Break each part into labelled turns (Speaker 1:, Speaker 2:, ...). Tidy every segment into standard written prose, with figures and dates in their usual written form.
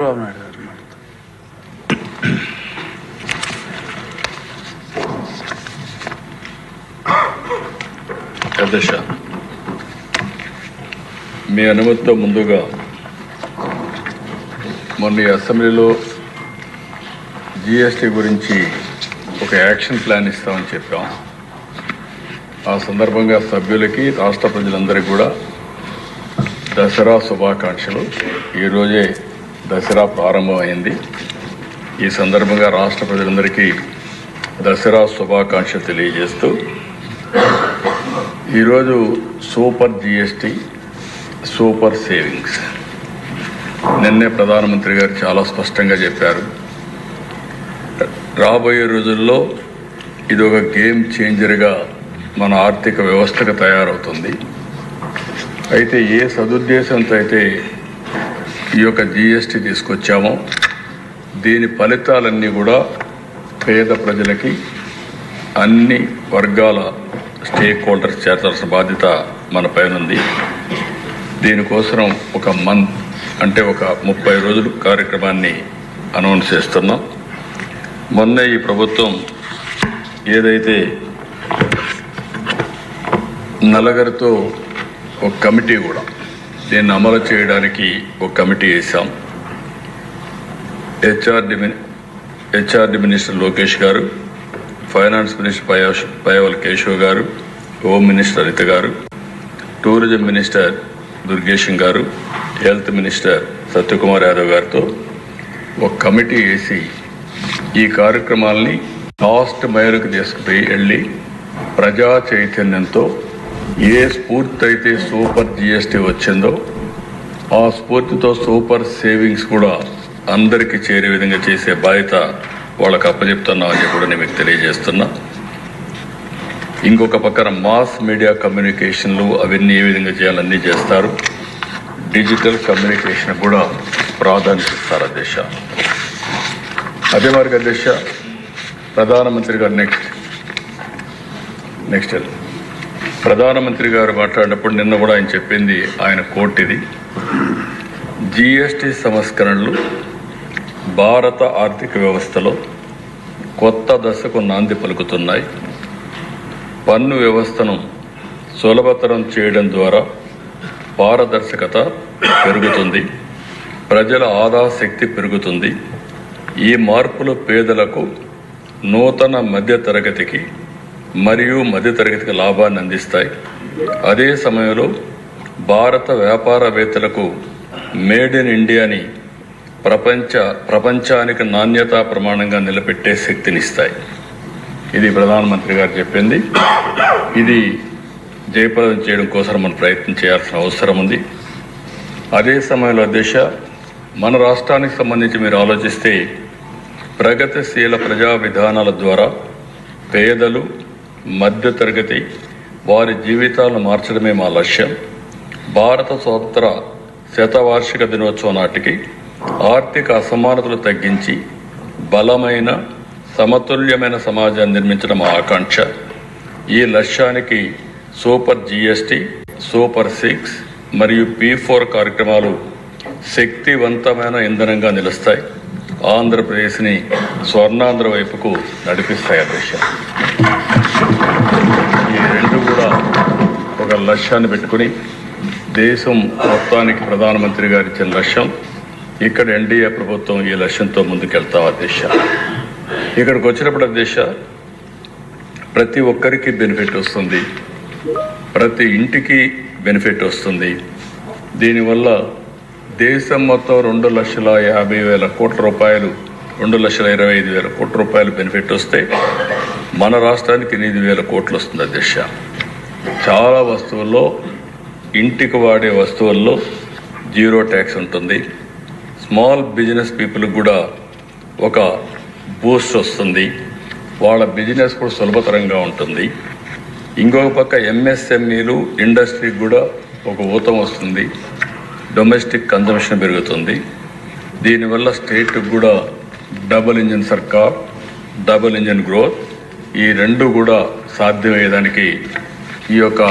Speaker 1: అధ్యక్ష, మీ అనుమతితో ముందుగా మొన్న అసెంబ్లీలో జిఎస్టీ గురించి ఒక యాక్షన్ ప్లాన్ ఇస్తామని చెప్పాం. ఆ సందర్భంగా సభ్యులకి, రాష్ట్ర ప్రజలందరికీ కూడా దసరా శుభాకాంక్షలు. ఈరోజే దసరా ప్రారంభమైంది. ఈ సందర్భంగా రాష్ట్ర ప్రజలందరికీ దసరా శుభాకాంక్షలు తెలియజేస్తూ ఈరోజు సూపర్ జిఎస్టీ, సూపర్ సేవింగ్స్ నిన్నే ప్రధానమంత్రి గారు చాలా స్పష్టంగా చెప్పారు. రాబోయే రోజుల్లో ఇది ఒక గేమ్ చేంజర్గా మన ఆర్థిక వ్యవస్థకు తయారవుతుంది. అయితే ఏ సదుద్దేశంతో అయితే ఈ యొక్క జిఎస్టీ తీసుకొచ్చామో దీని ఫలితాలన్నీ కూడా పేద ప్రజలకి, అన్ని వర్గాల స్టేక్ హోల్డర్స్ చేర్చాల్సిన బాధ్యత మన పైన ఉంది. దీనికోసం ఒక మంత్ అంటే ఒక 30 రోజులు కార్యక్రమాన్ని అనౌన్స్ చేస్తున్నాం. మొన్న ఈ ప్రభుత్వం ఏదైతే నలుగురితో ఒక కమిటీ కూడా దీన్ని అమలు చేయడానికి ఒక కమిటీ వేసాం. హెచ్ఆర్డి మినిస్టర్ లోకేష్ గారు, ఫైనాన్స్ మినిస్టర్ పయ్యావుల కేశవ్ గారు, హోమ్ మినిస్టర్ అనిత గారు, టూరిజం మినిస్టర్ దుర్గేశం గారు, హెల్త్ మినిస్టర్ సత్యకుమార్ యాదవ్ గారితో ఒక కమిటీ వేసి ఈ కార్యక్రమాలని లాస్ట్ మైలుకు తీసుకుపోయి వెళ్ళి ప్రజా చైతన్యంతో ఏ స్ఫూర్తి అయితే సూపర్ జిఎస్టీ వచ్చిందో ఆ స్ఫూర్తితో సూపర్ సేవింగ్స్ కూడా అందరికీ చేరే విధంగా చేసే బాధ్యత వాళ్ళకి అప్పచెప్తున్నా అని కూడా నేను మీకు తెలియజేస్తున్నా. ఇంకొక పక్కన మాస్ మీడియా కమ్యూనికేషన్లు అవన్నీ ఏ విధంగా చేయాలన్నీ చేస్తారు. డిజిటల్ కమ్యూనికేషన్ కూడా ప్రాధాన్యత ఇస్తారు అధ్యక్ష. అదే మరి అధ్యక్ష, ప్రధానమంత్రి గారు నెక్స్ట్ ప్రధానమంత్రి గారు మాట్లాడినప్పుడు నిన్న కూడా ఆయన చెప్పింది, ఆయన కోట్ ఇది: జిఎస్టీ సంస్కరణలు భారత ఆర్థిక వ్యవస్థలో కొత్త దశకు నాంది పలుకుతున్నాయి. పన్ను వ్యవస్థను సులభతరం చేయడం ద్వారా పారదర్శకత పెరుగుతుంది, ప్రజల ఆదా శక్తి పెరుగుతుంది. ఈ మార్పులు పేదలకు, నూతన మధ్యతరగతికి మరియు మధ్యతరగతికి లాభాన్ని అందిస్తాయి. అదే సమయంలో భారత వ్యాపారవేత్తలకు మేడ్ ఇన్ ఇండియాని ప్రపంచానికి నాణ్యతా ప్రమాణంగా నిలబెట్టే శక్తినిస్తాయి. ఇది ప్రధానమంత్రి గారు చెప్పింది. ఇది జయప్రదం చేయడం కోసం మనం ప్రయత్నం చేయాల్సిన అవసరం ఉంది. అదే సమయంలో దేశ మన రాష్ట్రానికి సంబంధించి మీరు ఆలోచిస్తే ప్రగతిశీల ప్రజా విధానాల ద్వారా పేదలు, మధ్యతరగతి వారి జీవితాలను మార్చడమే మా లక్ష్యం. భారత స్వతంత్ర శతవార్షిక దినోత్సవం నాటికి ఆర్థిక అసమానతలు తగ్గించి బలమైన, సమతుల్యమైన సమాజాన్ని నిర్మించడం మా ఆకాంక్ష. ఈ లక్ష్యానికి సూపర్ జిఎస్టీ, సూపర్ 6 మరియు P4 కార్యక్రమాలు శక్తివంతమైన ఇంధనంగా నిలుస్తాయి. ఆంధ్రప్రదేశ్ని స్వర్ణాంధ్ర వైపుకు నడిపిస్తాయి అధ్యక్ష. ఈ రెండు కూడా ఒక లక్ష్యాన్ని పెట్టుకుని దేశం మొత్తానికి ప్రధానమంత్రి గారు ఇచ్చిన లక్ష్యం. ఇక్కడ ఎన్డీఏ ప్రభుత్వం ఈ లక్ష్యంతో ముందుకెళ్తాం అధ్యక్ష. ఇక్కడికి వచ్చినప్పుడు అధ్యక్ష ప్రతి ఒక్కరికి బెనిఫిట్ వస్తుంది, ప్రతి ఇంటికి బెనిఫిట్ వస్తుంది. దీనివల్ల దేశం మొత్తం 2,50,000 కోట్ల రూపాయలు, 2,25,000 కోట్ల రూపాయలు బెనిఫిట్ వస్తే మన రాష్ట్రానికి 8,000 కోట్లు వస్తుంది అధ్యక్ష. చాలా వస్తువుల్లో, ఇంటికి వాడే వస్తువుల్లో 0 ట్యాక్స్ ఉంటుంది. స్మాల్ బిజినెస్ పీపుల్కి కూడా ఒక బూస్ట్ వస్తుంది, వాళ్ళ బిజినెస్ కూడా సులభతరంగా ఉంటుంది. ఇంకొక పక్క ఎంఎస్ఎంఈలు, ఇండస్ట్రీకి కూడా ఒక ఊతం వస్తుంది, డొమెస్టిక్ కన్జంప్షన్ పెరుగుతుంది. దీనివల్ల స్టేట్కి కూడా డబుల్ ఇంజిన్ సర్కార్, డబుల్ ఇంజిన్ గ్రోత్, ఈ రెండు కూడా సాధ్యమయ్యేదానికి ఈ యొక్క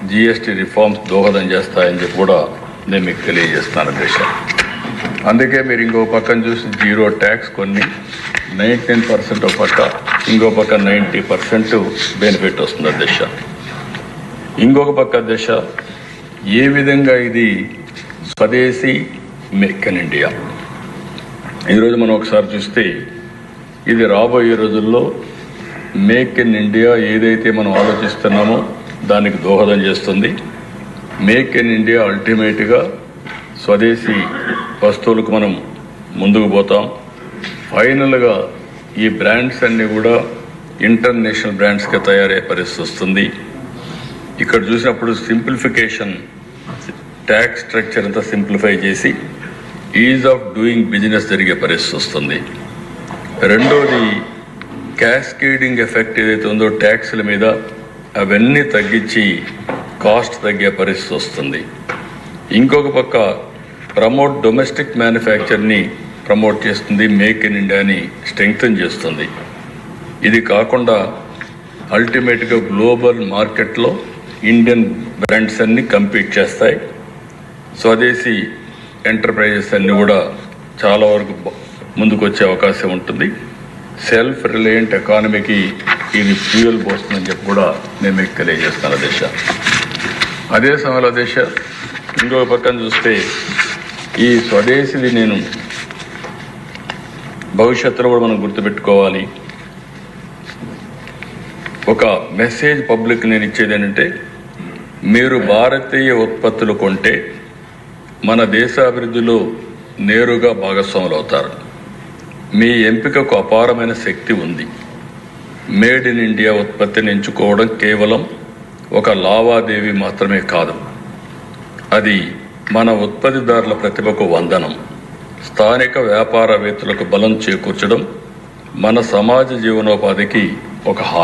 Speaker 1: జిఎస్టీ రిఫార్మ్స్ దోహదం చేస్తాయని చెప్పి కూడా నేను మీకు తెలియజేస్తున్నాను అధ్యక్ష. అందుకే మీరు ఇంకో పక్కన చూసి 0 ట్యాక్స్ కొన్ని 19% ఒక పక్క, ఇంకో పక్క 90% బెనిఫిట్ వస్తుంది అధ్యక్ష. ఇంకొక పక్క అధ్యక్ష, ఏ విధంగా ఇది స్వదేశీ మేక్ ఇన్ ఇండియా. ఈరోజు మనం ఒకసారి చూస్తే ఇది రాబోయే రోజుల్లో మేక్ ఇన్ ఇండియా ఏదైతే మనం ఆలోచిస్తున్నామో దానికి దోహదం చేస్తుంది. మేక్ ఇన్ ఇండియా అల్టిమేట్గా స్వదేశీ వస్తువులకు మనం ముందుకు పోతాం. ఫైనల్గా ఈ బ్రాండ్స్ అన్నీ కూడా ఇంటర్నేషనల్ బ్రాండ్స్గా తయారయ్యే పరిస్థితి వస్తుంది. ఇక్కడ చూసినప్పుడు సింప్లిఫికేషన్, ట్యాక్స్ స్ట్రక్చర్ అంతా సింప్లిఫై చేసి ఈజ్ ఆఫ్ డూయింగ్ బిజినెస్ జరిగే పరిస్థితి వస్తుంది. రెండోది క్యాస్కేడింగ్ ఎఫెక్ట్ ఏదైతే ఉందో ట్యాక్స్ల మీద అవన్నీ తగ్గించి కాస్ట్ తగ్గే పరిస్థితి వస్తుంది. ఇంకొక పక్క ప్రమోట్ డొమెస్టిక్ మ్యానుఫ్యాక్చర్ని ప్రమోట్ చేస్తుంది, మేక్ ఇన్ ఇండియాని స్ట్రెంగ్తన్ చేస్తుంది. ఇది కాకుండా అల్టిమేట్గా గ్లోబల్ మార్కెట్లో ఇండియన్ బ్రాండ్స్ అన్నీ కంపీట్ చేస్తాయి. స్వదేశీ ఎంటర్ప్రైజెస్ అన్నీ కూడా చాలా వరకు ముందుకు వచ్చే అవకాశం ఉంటుంది. సెల్ఫ్ రిలయంట్ ఎకానమీకి ఇది ఫ్యూయల్ పోస్తుందని చెప్పి కూడా నేను మీకు తెలియజేస్తాను దేశ. అదే సమయంలో దేశ ఇంకొక పక్కన చూస్తే ఈ స్వదేశీది నేను భవిష్యత్తులో కూడా మనం గుర్తుపెట్టుకోవాలి. ఒక మెసేజ్ పబ్లిక్ నేను ఇచ్చేది ఏంటంటే, మీరు భారతీయ ఉత్పత్తులు కొంటే మన దేశాభివృద్ధిలో నేరుగా భాగస్వాములు అవుతారు. మీ ఎంపికకు అపారమైన శక్తి ఉంది. మేడ్ ఇన్ ఇండియా ఉత్పత్తిని ఎంచుకోవడం కేవలం ఒక లావాదేవీ మాత్రమే కాదు, అది మన ఉత్పత్తిదారుల ప్రతిభకు వందనం. స్థానిక వ్యాపారవేత్తలకు బలం చేకూర్చడం మన సమాజ జీవనోపాధికి ఒక హామీ.